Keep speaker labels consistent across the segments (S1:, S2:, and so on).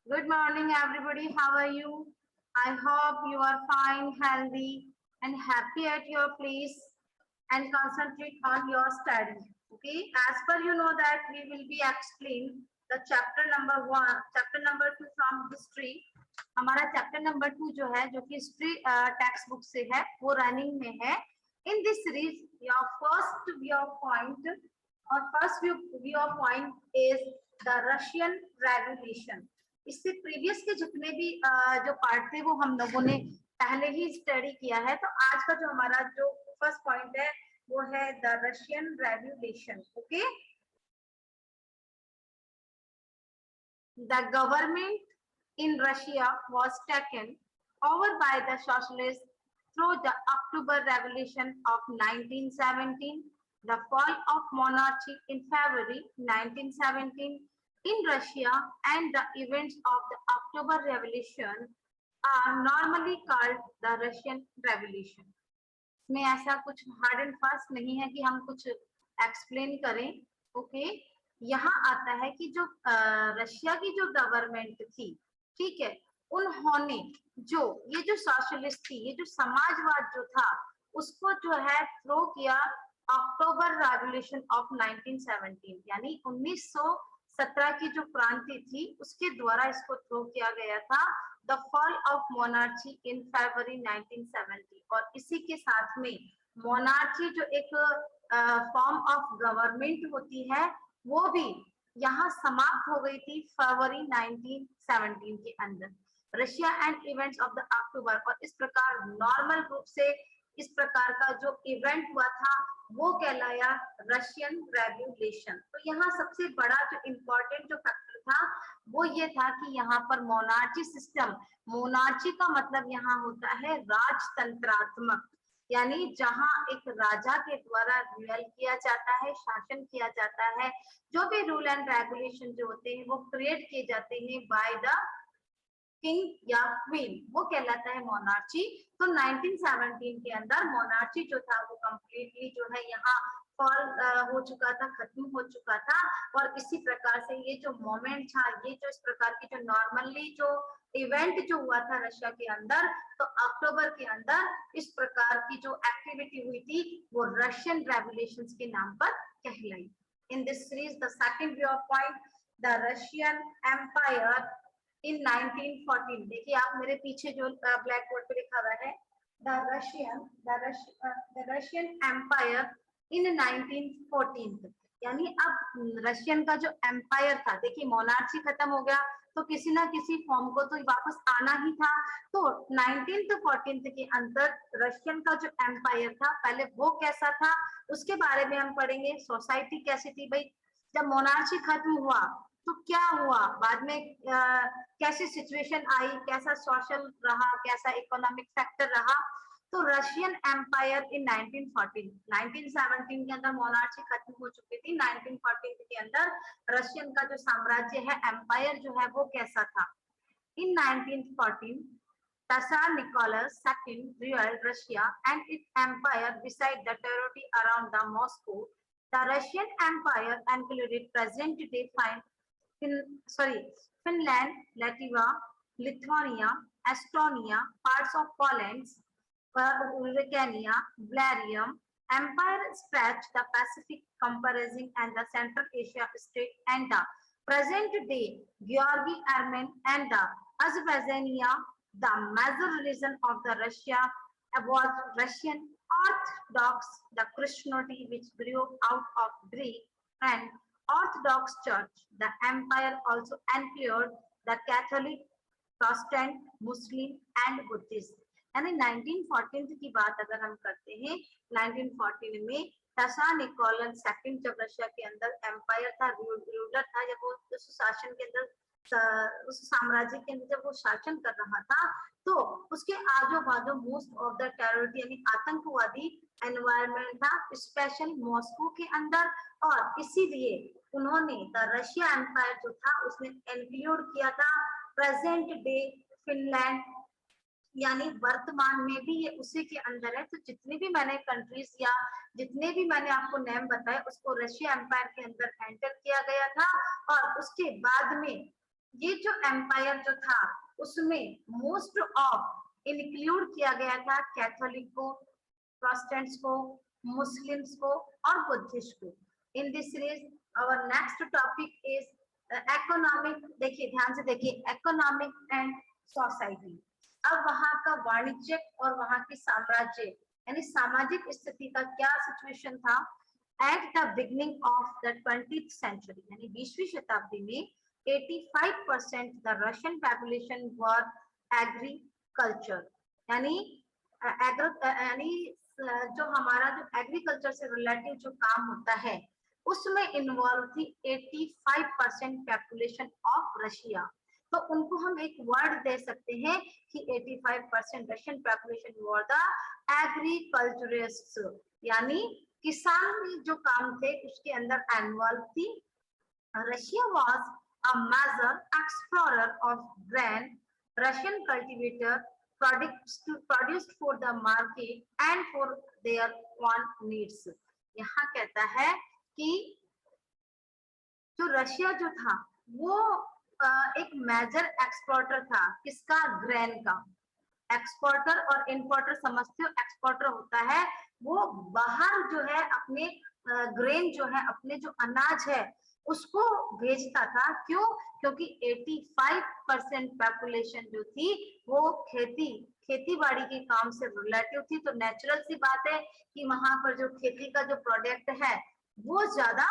S1: Good morning, everybody. How are you? I hope you are fine, healthy, and happy at your place and concentrate on your study. Okay, as per you know that we will be explain the chapter number 1, chapter number 2 from history. हमारा chapter number 2 जो है जो कि history text book से है वो running में है. In this series your first view point और first view point is the Russian revolution. इससे प्रीवियस के जितने भी जो पार्ट थे वो हम लोगों ने पहले ही स्टडी किया है. तो आज का जो हमारा जो फर्स्ट पॉइंट है वो है the Russian revolution. Okay, the government in Russia was taken over by the socialists through the October Revolution of 1917, the fall of monarchy in February 1917 in Russia, and the events of the October Revolution are normally called the Russian Revolution. में ऐसा कुछ hard and fast नहीं है कि हम कुछ explain करें. Okay, यहाँ आता है कि जो रशिया की जो गवर्नमेंट थी, ठीक है, उन्होंने जो ये जो सोशलिस्ट थी, ये जो समाजवाद जो था, उसको जो है थ्रो किया अक्टूबर रेवोल्यूशन ऑफ 1917 यानी 1917 की जो क्रांति थी उसके द्वारा इसको थ्रो किया गया था. द फॉल ऑफ मोनार्ची इन फरवरी 1970 और इसी के साथ में मोनार्ची जो एक फॉर्म ऑफ गवर्नमेंट होती है वो भी यहाँ समाप्त हो गई थी फरवरी 1917 के अंदर. Russia and events of the October, और इस प्रकार नॉर्मल रूप से इस प्रकार का जो इवेंट हुआ था वो कहलाया रशियन रेवोल्यूशन. तो यहाँ सबसे बड़ा जो इम्पोर्टेंट जो फैक्टर था वो ये था कि यहाँ पर मोनार्ची सिस्टम, मोनार्ची का मतलब यहाँ होता है राजतंत्रात्मक, यानी जहां एक राजा के द्वारा रूल किया जाता है, शासन किया जाता है, जो भी रूल एंड रेगुलेशन जो होते हैं वो क्रिएट किए जाते हैं बाय द किंग या क्वीन, वो कहलाता है मोनार्ची. तो 1917 के अंदर मोनार्ची जो था वो कंप्लीटली जो है यहाँ फॉल हो चुका था, खत्म हो चुका था. और इसी प्रकार से ये जो मोमेंट था, ये जो इस प्रकार की जो नॉर्मली जो इवेंट जो हुआ था रशिया के अंदर, तो अक्टूबर के अंदर इस प्रकार की जो एक्टिविटी हुई थी वो रशियन रेवोल्यूशन के नाम पर कहलाई. In this series the second view point, the Russian empire in 1914. देखिए आप मेरे पीछे जो ब्लैक बोर्ड पे लिखा हुआ है द रशियन एम्पायर इन 1914, यानी अब रशियन का जो एम्पायर था, देखिए मोनार्ची खत्म हो गया तो किसी ना किसी फॉर्म को तो वापस आना ही था. तो 1914 के अंदर रशियन का जो एम्पायर था पहले वो कैसा था उसके बारे में हम पढ़ेंगे. सोसाइटी कैसी थी भाई, जब मोनार्ची खत्म हुआ तो क्या हुआ, बाद में कैसी सिचुएशन आई, कैसा सोशल रहा, कैसा इकोनॉमिक फैक्टर रहा. तो रशियन एम्पायर इन 1917 के अंदर मोनार्ची खत्म हो चुकी थी. 1914 के अंदर रशियन का जो साम्राज्य है, एम्पायर जो है वो कैसा था. इन 1914 Tsar Nicholas II ruled Russia and its empire beside the territory around the Moscow. The Russian Empire included present-day Finland, Latvia, Lithuania, Estonia, parts of Poland, Lithuania, Bulgaria. Empire stretched the Pacific, comprising and the Central Asia state and the present-day Georgia, Armenia, and the Azerbaijania. The major religion of the Russia was Russian Orthodox, the Christianity which grew out of Greek and Orthodox Church. The empire also included the Catholic, Protestant, Muslim and Buddhist. यानी 1914 की बात अगर हम करते हैं, 1914 में टसा निकोलन second जब Russia के अंदर एम्पायर था, रूलर था, जब वो उस शासन के अंदर उस साम्राज्य के अंदर जब वो शासन कर रहा था तो उसके आजू बाजू मोस्ट ऑफ द टेररिस्ट यानी आतंकवादी एनवायरमेंट था, स्पेशल मॉस्को के अंदर. और इसीलिए उन्होंने द रशिया एम्पायर जो था उसने इंक्लूड किया था प्रेजेंट डे फिनलैंड, यानी वर्तमान में भी ये उसी के अंदर है. तो जितने भी मैंने कंट्रीज या जितने भी मैंने आपको नेम बताए उसको रशिया एम्पायर के अंदर एंटर किया गया था. और उसके बाद में ये जो एम्पायर जो था उसमें मोस्ट ऑफ इंक्लूड किया गया था कैथोलिक को, प्रोटेस्टेंट्स को, मुस्लिम्स को और बुद्धिस्ट को। In this series our next topic is economic. देखिए ध्यान से देखिए, इकोनॉमिक एंड सोसाइटी। अब वहां का वाणिज्यिक और वहां की साम्राज्य यानी सामाजिक स्थिति का क्या सिचुएशन था at the beginning of the 20th century, यानी 20वीं शताब्दी में 85% the Russian population were agriculture, यानी यानी जो हमारा जो एग्रीकल्चर से रिलेटेड जो काम होता है उसमें इन्वॉल्व थी 85% पॉपुलेशन ऑफ रशिया। तो उनको हम एक वर्ड दे सकते हैं कि 85% रशियन पॉपुलेशन वर द एग्रीकल्चरिस्ट्स, यानी किसान जो काम थे उसके अंदर इन्वॉल्व थी। Russia was a major explorer of grain. Russian cultivator produced for the market and for their own needs. यहाँ कहता है कि जो रशिया जो था वो एक मेजर एक्सपोर्टर था। किसका? ग्रेन का। एक्सपोर्टर और इंपोर्टर समझते हो? एक्सपोर्टर होता है वो बाहर जो है अपने ग्रेन जो है, अपने जो अनाज है उसको भेजता था। क्यों? क्योंकि 85% पॉपुलेशन जो थी वो खेती बाड़ी के काम से रिलेटिव थी। तो नेचुरल सी बात है कि वहां पर जो खेती का जो प्रोडक्ट है वो ज्यादा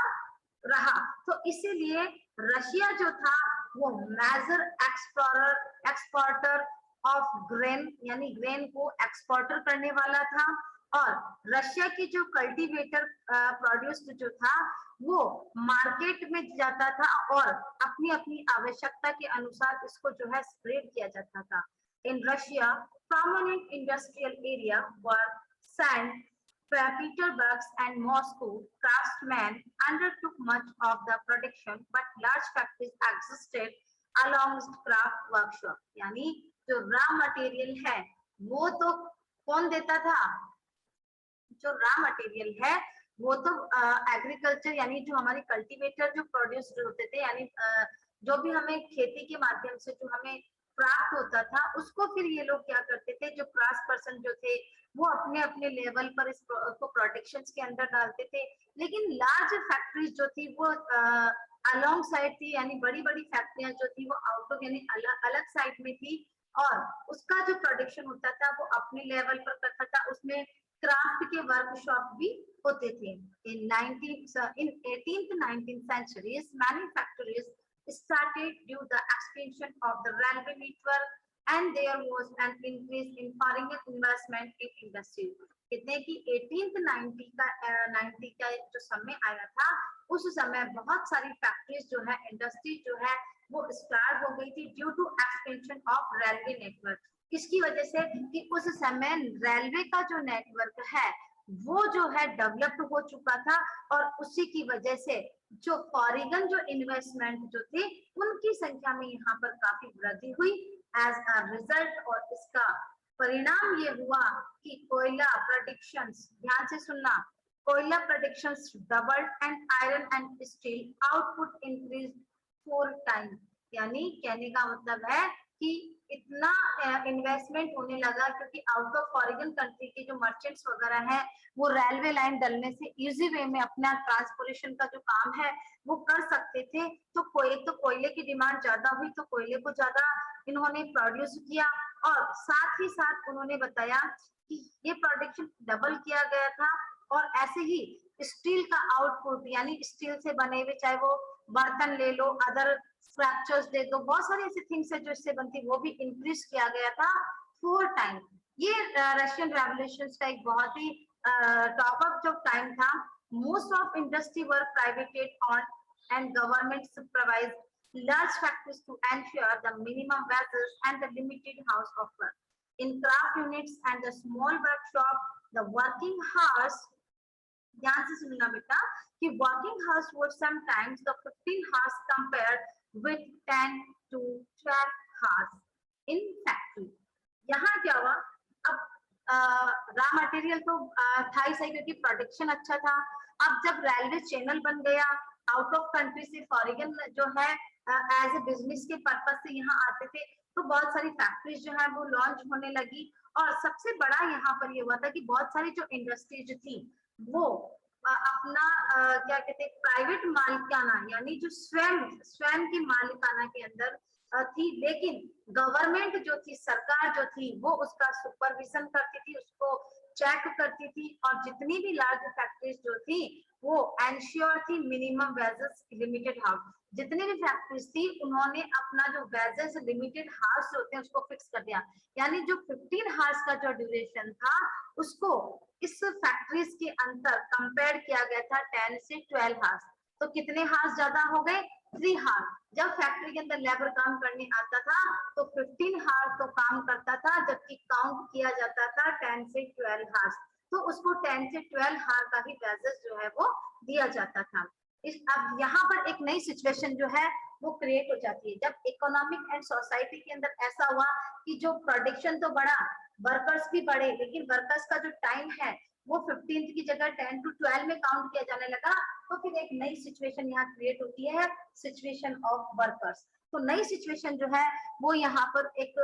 S1: रहा। तो इसीलिए रशिया जो था वो मेजर एक्सपोर्टर ऑफ ग्रेन, यानी ग्रेन को एक्सपोर्टर करने वाला था। और रशिया की जो कल्टीवेटर प्रोड्यूस्ड जो था वो मार्केट में जाता था और अपनी अपनी आवश्यकता के अनुसार इसको जो है स्प्रेड किया जाता था। In Russia prominent industrial area were St. Petersburg and Moscow. Craftsmen undertook much of the production, but large factories existed along craft workshop. यानी जो रॉ मटेरियल है वो तो कौन देता था? जो रॉ मटेरियल है वो तो एग्रीकल्चर यानी जो हमारी कल्टीवेटर जो प्रोड्यूस होते थे, यानी जो भी हमें खेती के माध्यम से जो हमें प्राप्त होता था उसको फिर ये लोग क्या करते थे, जो क्रास पर्सन जो थे वो अपने अपने लेवल पर इसको प्रोडक्शन के अंदर डालते थे। लेकिन लार्ज फैक्ट्रीज जो थी वो अलोंग साइड थी, यानी बड़ी बड़ी फैक्ट्रियां जो थी वो आउट ऑफ यानी अलग साइड में थी और उसका जो प्रोडक्शन होता था वो अपने लेवल पर करता था। उसमें क्राफ्ट के वर्कशॉप भी होते थे। in 18th 19th centuries many factories started due to the expansion of the railway network and there was an increase in foreign investment in industry। कहते हैं कि 18th 90 का जो समय आया था उस समय बहुत सारी फैक्ट्रीज जो है, इंडस्ट्री जो है वो स्टार्ट हो गई थी due to expansion of railway network. किसकी वजह से? कि उस समय रेलवे का जो नेटवर्क है वो जो है डेवलप्ड हो चुका था और उसी की वजह से जो फॉरेन जो इन्वेस्टमेंट जो थे उनकी संख्या में यहाँ पर काफी वृद्धि हुई एज अ रिजल्ट। और इसका परिणाम ये हुआ कि कोयला प्रोडक्शंस, ध्यान से सुनना, कोयला productions doubled and iron and steel output increase 4 time. यानी कहने का मतलब है कि इतना इन्वेस्टमेंट होने लगा क्योंकि आउट ऑफ फॉरेन कंट्री के जो मर्चेंट्स वगैरह हैं वो रेलवे लाइन डलने से इजी वे में अपना ट्रांसपोर्टेशन का जो काम है वो कर सकते थे। तो कोयले की डिमांड ज्यादा हुई तो कोयले को ज्यादा इन्होंने प्रोड्यूस किया और साथ ही साथ उन्होंने बताया कि ये प्रोडक्शन डबल किया गया था। और ऐसे ही स्टील का आउटपुट, यानी स्टील से बने हुए चाहे वो बर्तन ले लो, अदर स्ट्रक्चर्स दे दो, बहुत सारी ऐसी थिंग्स है जो इससे बनती, वो भी इंक्रीज किया गया था 4 टाइम। ये रशियन रेवोल्यूशन का एक बहुत ही टॉप अप जो टाइम था। Most of industry were privatised on and government supervise large factories to ensure the minimum wages and the limited hours of work. In craft units and the small workshop, the working hours, ध्यान से सुनना बेटा, कि working hours were sometimes the 15 hours compared with 10 to 12 hours in factory। यहाँ क्या हुआ? अब raw material तो था ही सही क्योंकि प्रोडक्शन अच्छा था। अब जब रेलवे चैनल बन गया, आउट ऑफ कंट्री से फॉरेन जो है एज ए बिजनेस के पर्पज से यहाँ आते थे, तो बहुत सारी फैक्ट्रीज जो है वो लॉन्च होने लगी। और सबसे बड़ा यहाँ पर ये हुआ था कि बहुत सारी जो इंडस्ट्रीज थी वो अपना क्या कहते हैं प्राइवेट मालिकाना, यानी जो स्वयं स्वयं की मालिकाना के अंदर थी, लेकिन गवर्नमेंट जो थी, सरकार जो थी, वो उसका सुपरविजन करती थी, उसको चेक करती थी। और जितनी भी लार्ज फैक्ट्रीज जो थी वो एंश्योर थी मिनिमम वेजेस लिमिटेड हाउस। जितनी भी फैक्ट्रीज थी उन्होंने अपना जो वेजेस लिमिटेड हार्स होते हैं उसको फिक्स कर दिया, यानी जो 15 हार्स का जो ड्यूरेशन था उसको इस फैक्ट्रीज के अंदर कंपेयर किया गया था 10 से 12 हार्स। तो कितने हार्स ज्यादा हो गए? 3 हार्स। जब फैक्ट्री के अंदर लेबर काम करने आता था तो 15 हार्स तो काम करता था, जबकि काउंट किया जाता था 10 से 12 हार्स। तो उसको 10 से 12 हार का ही वेजेस जो है वो दिया जाता था। इस अब यहाँ पर एक नई सिचुएशन जो है वो क्रिएट हो जाती है, जब इकोनॉमिक एंड सोसाइटी के अंदर ऐसा हुआ कि जो प्रोडक्शन तो बढ़ा, वर्कर्स भी बढ़े, लेकिन वर्कर्स का जो टाइम है वो 15 की जगह 10 to 12 में काउंट किया जाने लगा। तो फिर एक नई सिचुएशन यहाँ क्रिएट होती है, सिचुएशन ऑफ वर्कर्स। तो नई सिचुएशन जो है वो यहाँ पर एक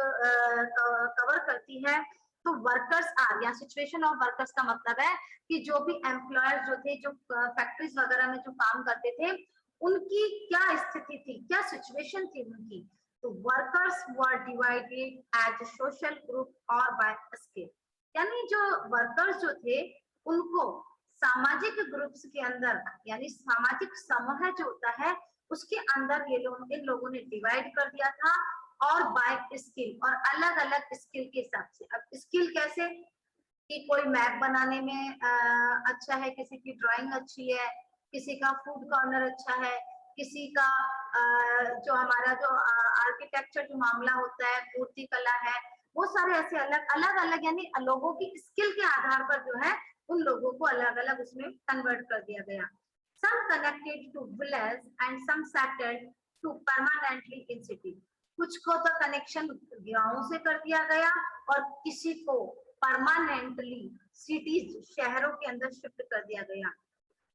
S1: कवर करती है। तो वर्कर्स आर, या सिचुएशन ऑफ वर्कर्स का मतलब है कि जो भी एम्प्लॉयर्स जो थे, जो फैक्ट्रीज वगैरह में जो काम करते थे, उनकी क्या स्थिति थी, क्या सिचुएशन थी उनकी। तो workers were divided as social group और बाय स्किल, यानी जो वर्कर्स जो थे उनको सामाजिक ग्रुप्स के अंदर, यानी सामाजिक समूह जो होता है उसके अंदर ये लोग इन लोगों ने डिवाइड कर दिया था, और बाय स्किल, और अलग अलग स्किल के हिसाब से। अब स्किल कैसे कि कोई मैप बनाने में अच्छा है, किसी की ड्राइंग अच्छी है, किसी का फूड कॉर्नर अच्छा है, किसी का जो हमारा जो आर्किटेक्चर जो मामला होता है, मूर्ति कला है, वो सारे ऐसे अलग अलग अलग, यानी लोगों की स्किल के आधार पर जो है उन लोगों को अलग अलग उसमें कन्वर्ट कर दिया गया। Some connected to village and some settled to permanently in city, कुछ को तो कनेक्शन गांवों से कर दिया गया और किसी को परमानेंटली सिटीज, शहरों के अंदर शिफ्ट कर दिया गया।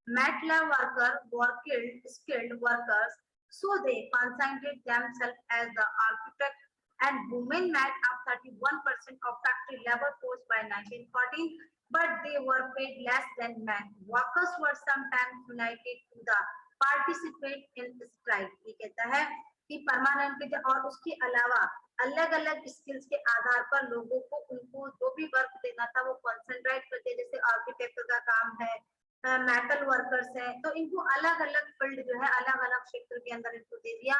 S1: mat lab worker were killed, skilled workers, so they concentrated themselves as the architect, and women made up 31% of factory labor force by 1914, but they were paid less than men. Workers were sometimes united to the participate in strike. ये कहता है कि permanent, और उसके अलावा अलग अलग skills के आधार पर लोगों को उनको जो भी वर्क देना था वो कॉन्सेंट्रेट करते, जैसे आर्किटेक्ट का काम है, मेटल वर्कर्स है, तो इनको अलग अलग फील्ड जो है अलग अलग क्षेत्र के अंदर इनको दे दिया।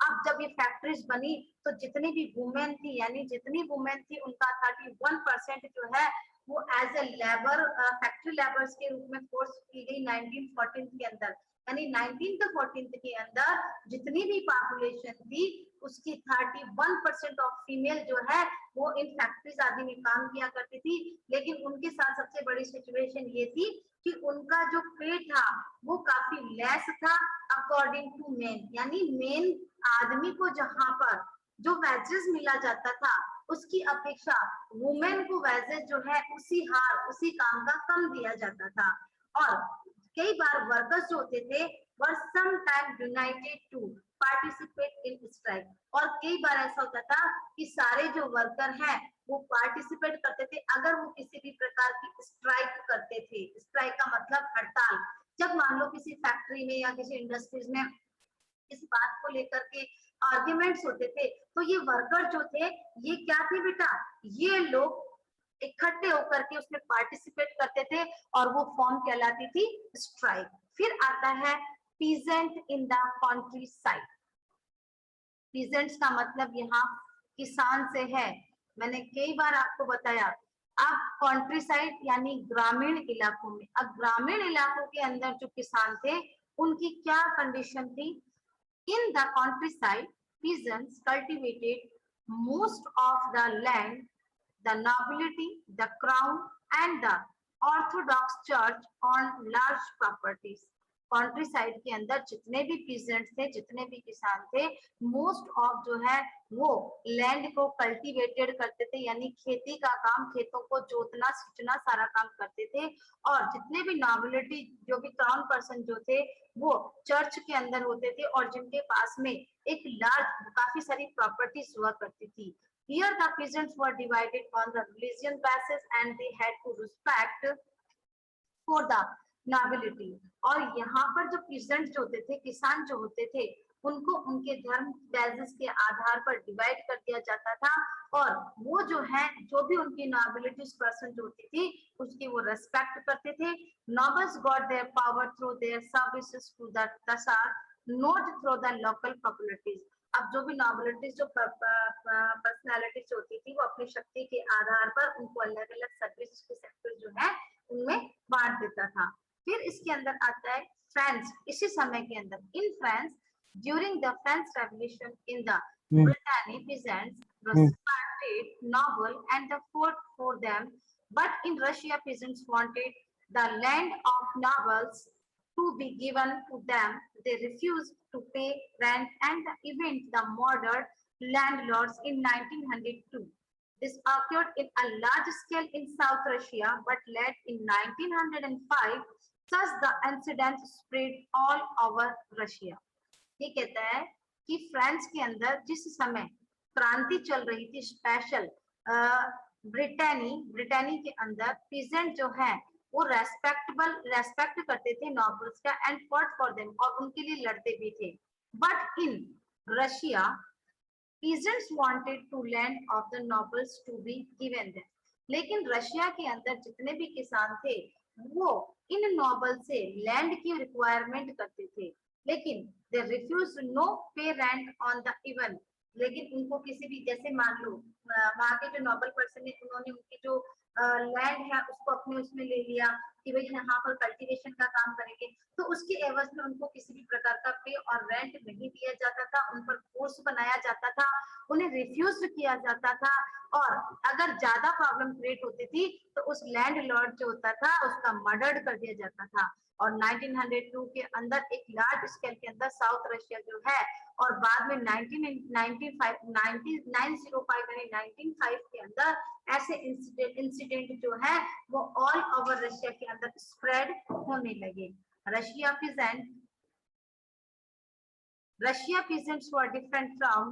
S1: अब जब ये फैक्ट्रीज बनी तो जितनी भी वुमेन थी, यानी जितनी वुमेन थी उनका 31% जो है वो as a labour, factory labours के रूप में फोर्स की गई 1914 के अंदर। यानी 1914 के अंदर जितनी भी पॉपुलेशन थी उसकी 31% ऑफ फीमेल जो है वो इन फैक्ट्रीज आदि में काम किया करती थी। लेकिन उनके साथ सबसे बड़ी सिचुएशन ये थी कि उनका जो पे था वो काफी लेस था अकॉर्डिंग टू मेन, यानी मेन आदमी को जहां पर जो वेजेस मिला जाता था उसकी अपेक्षा वुमेन को वेजेस जो है उसी हार उसी काम का कम दिया जाता था। और कई बार वर्कर्स जो होते थे were some time united to participate in strike, और कई बार ऐसा होता था कि सारे जो वर्कर हैं वो पार्टिसिपेट करते थे अगर वो किसी भी प्रकार की स्ट्राइक करते थे। स्ट्राइक का मतलब हड़ताल। जब मान लो किसी फैक्ट्री में या किसी इंडस्ट्रीज में इस बात को लेकर के आर्ग्यूमेंट्स होते थे, तो ये वर्कर जो थे ये क्या थे बेटा, ये लोग इकट्ठे होकर के उसमें पार्टिसिपेट करते थे और वो फॉर्म कहलाती थी स्ट्राइक। फिर आता है peasant in the country side. Peasants का मतलब यहाँ किसान से है, मैंने कई बार आपको बताया। अब कंट्री साइड यानी ग्रामीण इलाकों में, अब ग्रामीण इलाकों के अंदर जो किसान थे उनकी क्या कंडीशन थी? In the country side peasants cultivated most of the land, the nobility, the crown and the orthodox church on large properties. Country side के अंदर जितने भी पीजेंट्स थे, जितने भी किसान थे, मोस्ट ऑफ जो है वो लैंड को कल्टीवेटेड करते थे, यानी खेती का काम, खेतों को जोतना सींचना सारा काम करते थे। और जितने भी नॉबिलिटी, जो भी क्राउन पर्सन जो थे, वो चर्च के अंदर होते थे और जिनके पास में एक लार्ज काफी सारी प्रॉपर्टीज हुआ करती थी। Here the peasants were divided on the religion basis and they had to respect for the nobility। और यहाँ पर जो peasants जो होते थे, किसान जो होते थे, उनको उनके धर्म बेसिस के आधार पर डिवाइड कर दिया जाता था और वो जो है, जो भी उनकी नॉबिलिटीज पर्सन जो होती थी, उसकी वो रेस्पेक्ट करते थे। Nobles got their power through their services to the tsar, not through the local popularities. अब जो भी नॉबिलिटीज, जो पर्सनालिटीज होती थी, वो अपनी शक्ति के आधार पर उनको अलग अलग सर्विस के सेक्टर जो है उनमें बांट देता था। फिर इसके अंदर आता है फ्रांस। इसी समय के अंदर in France, during the French Revolution in the Brittany, peasants respected noble and the fought for them, but in Russia peasants wanted the land of nobles to be given to them. They refused to pay rent and even the murdered landlords in 1902. This occurred in a large scale in South Russia, but late in 1905, thus the incident spread all over Russia। ये कहता है कि France के अंदर जिस समय क्रांति चल रही थी, स्पेशल ब्रिटेनी के अंदर पीजेंट जो है वो रेस्पेक्ट करते थे नॉबल्स का एंड फॉट फॉर देम, और उनके लिए लड़ते भी थे। But in Russia peasants wanted to land of the nobles to be given them. लेकिन रशिया के अंदर जितने भी किसान थे, वो इन नॉबल से लैंड की रिक्वायरमेंट करते थे, लेकिन they refused no pay rent on the even। लेकिन उनको किसी भी, जैसे मान लो वहां के जो नोबल पर्सन है, उन्होंने उनकी जो लैंड है उसको अपने उसमें ले लिया कि भाई यहाँ पर कल्टीवेशन का काम करेंगे, तो उसके एवज में उनको किसी भी प्रकार का पे और रेंट नहीं दिया जाता था, उन पर फोर्स बनाया जाता था, उन्हें रिफ्यूज किया जाता था। और अगर ज्यादा प्रॉब्लम क्रिएट होती थी तो उस लैंड लॉर्ड जो होता था उसका मर्डर कर दिया जाता था। और 1902 के अंदर एक लार्ज स्केल के अंदर साउथ रशिया जो है, और बाद में 1905 के अंदर ऐसे इंसिडेंट जो है वो ऑल ओवर रशिया के अंदर स्प्रेड होने लगे। Russian peasants were different from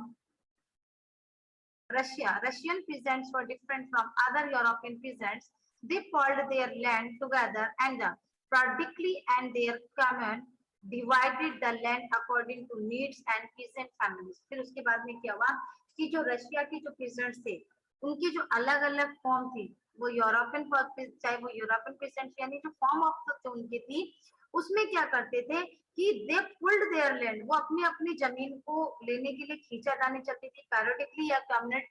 S1: Russian peasants were different from other European peasants. They pulled their land together and practically and their commune divided the land according to needs and peasant families। फिर उसके बाद में क्या हुआ कि जो Russia के जो peasants थे, उनकी जो अलग अलग फॉर्म थी, वो यूरोपियन, चाहे वो यूरोपियन peasants यानी जो फॉर्म ऑफ जो उनकी थी, उसमें क्या करते थे कि दे पुल्ड देयर लैंड, वो अपनी अपनी जमीन को लेने के लिए खींचातानी चलती थी, पैरियोडिकली या कम्युनिट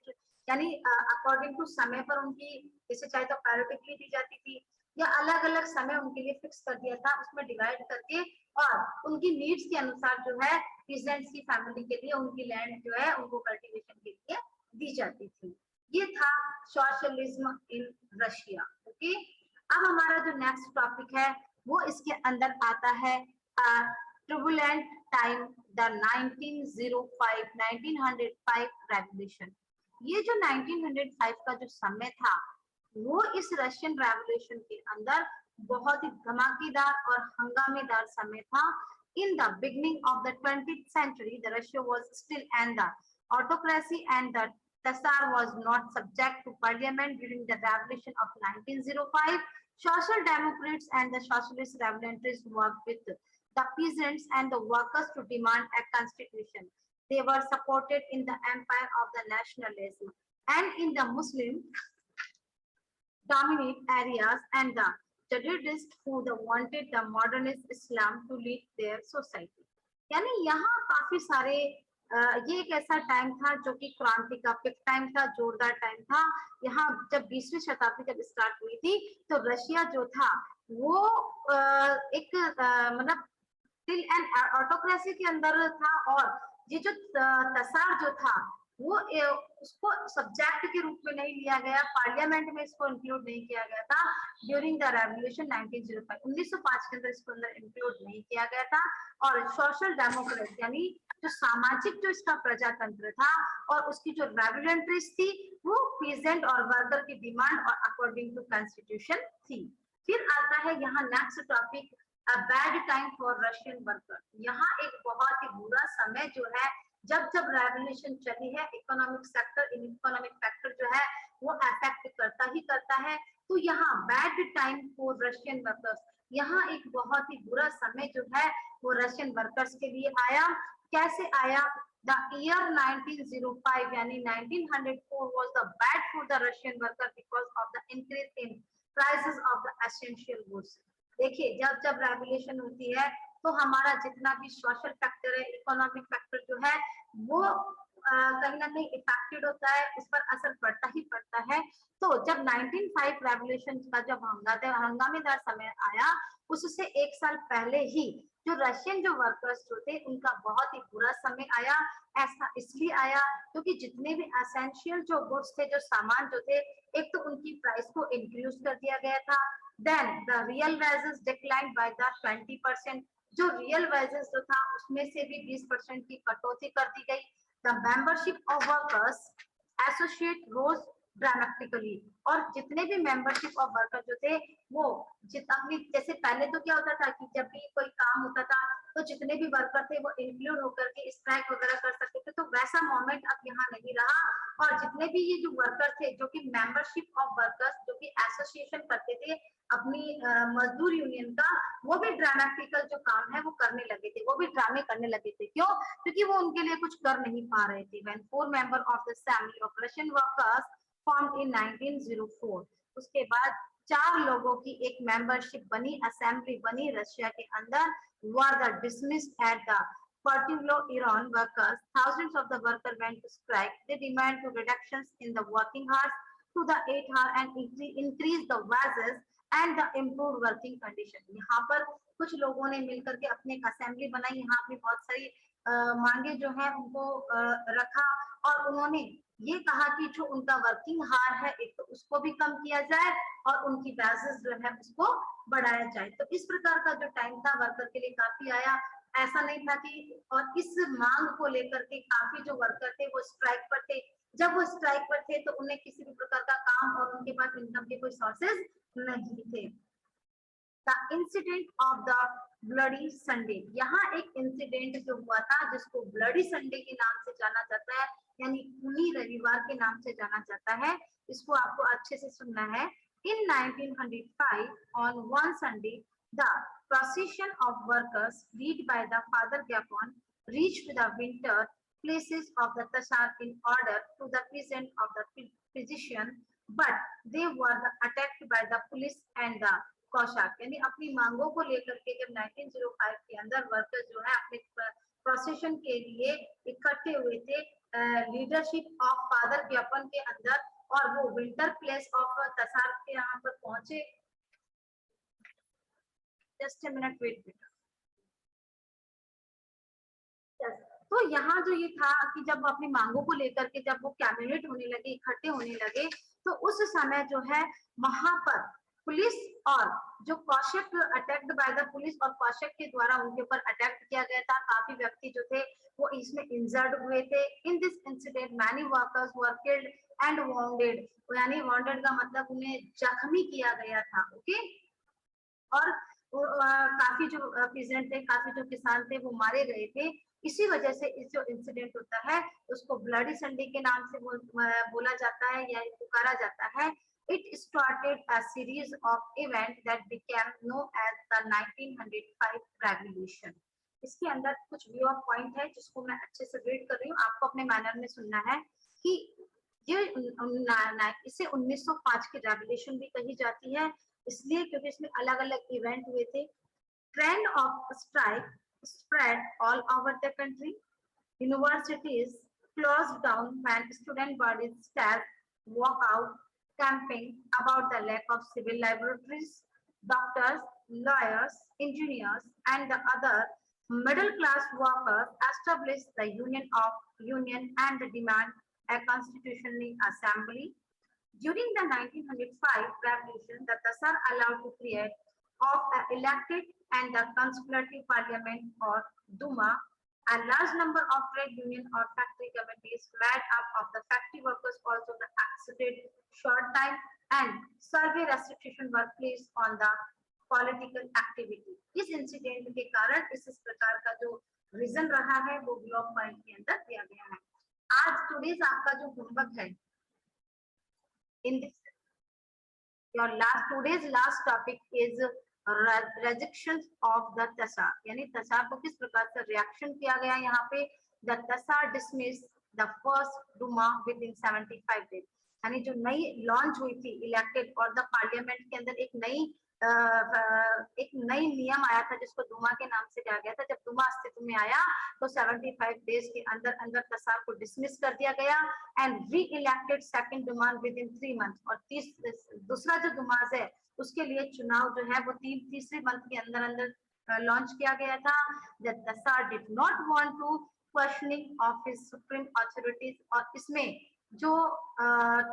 S1: यानी अकॉर्डिंग टू समय पर उनकी, जैसे चाहे तो पैरियोडिकली दी जाती थी या अलग अलग समय उनके लिए फिक्स कर दिया था, उसमें डिवाइड करके और उनकी नीड्स के अनुसार जो है पीजेंट्स की फैमिली के लिए उनकी लैंड जो है उनको कल्टीवेशन के लिए दी जाती थी। ये था सोशलिज्म इन रशिया। ओके, अब हमारा जो नेक्स्ट टॉपिक है वो इसके अंदर आता है turbulent time, the 1905 रेवोल्यूशन। ये जो 1905 का जो समय था वो इस रशियन रेवोल्यूशन के अंदर बहुत ही धमाकेदार और हंगामेदार समय था। In the beginning of the 20th century, the Russia was still in the autocracy and the Tsar was not subject to parliament. During the revolution of 1905, social democrats and the socialist revolutionaries worked with the peasants and the workers to demand a constitution. They were supported in the empire of the nationalism and in the Muslim dominate areas and the Jihadists who wanted the modernist Islam to lead their society। यानी यहाँ काफी सारे ये एक ऐसा time था जो कि क्रांति का पिक टाइम था, जोरदार टाइम था। यहाँ जब 20वीं शताब्दी जब स्टार्ट हुई थी तो रशिया जो था वो एक मतलब स्टिल एंड ऑटोक्रेसी के अंदर था, और ये जो तसार जो था वो उसको सब्जेक्ट के रूप में नहीं लिया गया, पार्लियामेंट में इसको इंक्लूड नहीं किया गया था ड्यूरिंग द रेवोल्यूशन 1905, 1905 के अंदर इसको अंदर इंक्लूड नहीं किया गया था। और सोशल डेमोक्रेसी यानी जो सामाजिक जो इसका प्रजातंत्र था और उसकी जो रेवोल्यूशनरीज थी वो पीजेंट और वर्कर की डिमांड और अकॉर्डिंग टू कॉन्स्टिट्यूशन थी। फिर आता है यहाँ next topic, a bad time for Russian worker. यहाँ एक बहुत ही बुरा समय जो है, जब जब रेवोल्यूशन चली है, इकोनॉमिक सेक्टर इकोनॉमिक फैक्टर जो है वो अफेक्ट करता ही करता है। तो यहाँ bad time for Russian workers, यहाँ एक बहुत ही बुरा समय जो है वो रशियन वर्कर्स के लिए आया। कैसे आया? The year 1905 यानी 1904 was the bad for the Russian worker because of the increase in prices of the essential goods। देखिए जब जब रेवोल्यूशन होती है तो हमारा जितना भी सोशल फैक्टर है, इकोनॉमिक फैक्टर जो है वो कहीं ना कहीं इफेक्टेड होता है, उस पर असर पड़ता ही पड़ता है। तो जब 1905 रेवोल्यूशन का जब हंगामेदार समय आया, उससे एक साल पहले ही जो रशियन जो वर्कर्स जो थे उनका बहुत ही बुरा समय आया। ऐसा इसलिए आया क्योंकि जितने भी एसेंशियल जो गुड्स थे, जो सामान जो थे, एक तो उनकी प्राइस को इंक्रीज कर दिया गया था। Then the real wages decline by the 20%, जो रियल वेजेस जो था उसमें से भी 20% की कटौती कर दी गई। The membership of workers associate rose dramatically, और जितने भी मेंबरशिप ऑफ वर्कर जो थे वो जितनी, जैसे पहले तो क्या होता था कि जब भी कोई काम होता था तो जितने भी वर्कर थे वो इंक्लूड होकर के स्ट्राइक वगैरह कर सकते थे, तो वैसा मोमेंट अब यहाँ नहीं रहा। और जितने भी ये जो वर्कर थे जो कि मेंबरशिप ऑफ वर्कर्स जो कि एसोसिएशन करते थे अपनी मजदूर यूनियन का, वो भी ड्रामेटिकल जो काम है वो करने लगे थे, वो भी ड्रामे करने लगे थे। क्यों? क्योंकि वो उनके लिए कुछ कर नहीं पा रहे थे। When 4 member of the assembly of Russian workers formed in 1904, उसके बाद 4 लोगों की एक मेंबरशिप बनी, असेंबली बनी रशिया के अंदर, were the dismissed at the particular Iran workers, thousands of the workers went to strike. They demand to reductions in the working hours to the 8 hour and increase the wages and the improved working condition। यहाँ पर कुछ लोगों ने मिलकर के अपने एक assembly बनाई, यहाँ पे बहुत सारी मांगे जो है उनको रखा और उन्होंने ये कहा कि जो उनका वर्किंग हार है एक तो उसको भी कम किया जाए और उनकी वेजेस जो है उसको बढ़ाया जाए। तो इस प्रकार का जो टाइम था वर्कर के लिए काफी आया। ऐसा नहीं था कि, और इस मांग को लेकर के काफी जो वर्कर थे वो स्ट्राइक पर थे। जब वो स्ट्राइक पर थे तो उन्हें किसी भी प्रकार का काम और उनके पास इनकम के कोई सोर्सेज नहीं थे। The incident of the bloody Sunday, यहाँ एक इंसिडेंट जो हुआ था जिसको ब्लडी संडे के नाम से जाना जाता है, यानी खूनी रविवार के नाम से जाना जाता है। इसको आपको अच्छे से सुनना है। इन 1905 on one Sunday, the procession of workers led by the Father Gapon reached the winter places of the Tashar in order to the presence of the physician, but they were attacked by the police and the कौशाक, यानी अपनी मांगों को लेकर के जब 1905 के अंदर workers जो है अपने प्रोसेशन के लिए इकट्ठे हुए थे लीडरशिप ऑफ फादर ज्ञापन के अंदर, और वो विंटर प्लेस ऑफ तसार के यहाँ पर पहुंचे। जस्ट अ मिनट वेट बेटा। तो यहाँ जो ये था कि जब अपनी मांगों को लेकर के जब वो कैबिनेट होने लगे, इकट्ठे होने लगे, तो उस समय जो है वहां पर पुलिस और जो Kaushik attacked by the police और कौशिक के द्वारा उनके ऊपर अटैक किया गया था। काफी व्यक्ति जो थे वो इसमें इंजर्ड हुए थे। In this incident many workers were killed and bounded, यानी वाउंडेड का मतलब उन्हें जख्मी किया गया था। ओके, और काफी जो पीजेंट थे, काफी जो किसान थे वो मारे गए थे। इसी वजह से इस जो इंसिडेंट होता है उसको ब्लडी संडे के नाम से बोला जाता है या पुकारा जाता है। It started a series of events that became known as the 1905 Revolution। इसके अंदर कुछ व्यू ऑफ पॉइंट है जिसको मैं अच्छे से रीड कर रही हूँ, आपको अपने मैनर में सुनना है कि ये इसे 1905 की रेवोल्यूशन भी कही जाती है, इसलिए क्योंकि इसमें अलग अलग इवेंट हुए थे। Trend of strike spread all over the country. Universities closed down when student bodies staff walk out camping about the lack of civil laboratories. Doctors, lawyers, engineers, and the other middle class workers established the union and the demand a constitutional assembly. During the 1905 revolution, the Tasar allowed to create of an elected and the consultative parliament or Duma. A large number of trade union or factory committees made up of the factory workers also the accepted short time and survey restriction were placed on the political activity. इस incident के कारण इस प्रकार का जो reason रहा है वो ब्लॉक पॉइंट के अंदर दिया गया है. आज टुडेज आपका जो होमवर्क है in this your today's last topic is rejections of the Tasar. यानी तसार को किस प्रकार से रिएक्शन किया गया यहाँ पे. The Tasar dismissed the first Duma within 75 days. यानी जो नई लॉन्च हुई थी इलेक्टेड और द पार्लियामेंट के अंदर एक नई नियम आया था जिसको दुमा के नाम से कहा गया था. जब दुमा अस्तित्व में आया तो 75 डेज के अंदर अंदर तसार को डिसमिस कर दिया गया and re elected second Duma within 3 month. और दूसरा जो दुमाज है उसके लिए चुनाव जो है वो तीसरे मंथ के अंदर अंदर लॉन्च किया गया था. The tsar did not want to questioning of his supreme authorities. और इसमें जो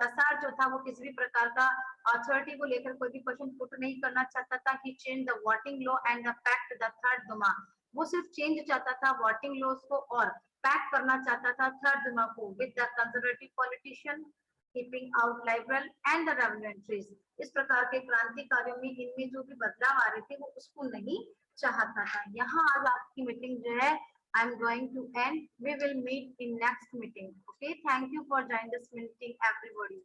S1: तसार जो था वो किसी भी प्रकार का अथॉरिटी को लेकर कोई भी क्वेश्चन पुट नहीं करना चाहता था. He change the voting law and the pact the third Duma. वो सिर्फ चेंज चाहता था वोटिंग लॉज को और पैक करना चाहता था थर्ड दुमा को with the conservative politician keeping out liberal and the revolutionaries. इस प्रकार के क्रांतिकारियों में इनमें जो भी बदलाव आ रहे थे वो उसको नहीं चाहता था. यहाँ आज आपकी मीटिंग जो है I'm going to end. We will meet in next meeting. Okay. Thank you for joining this meeting, everybody.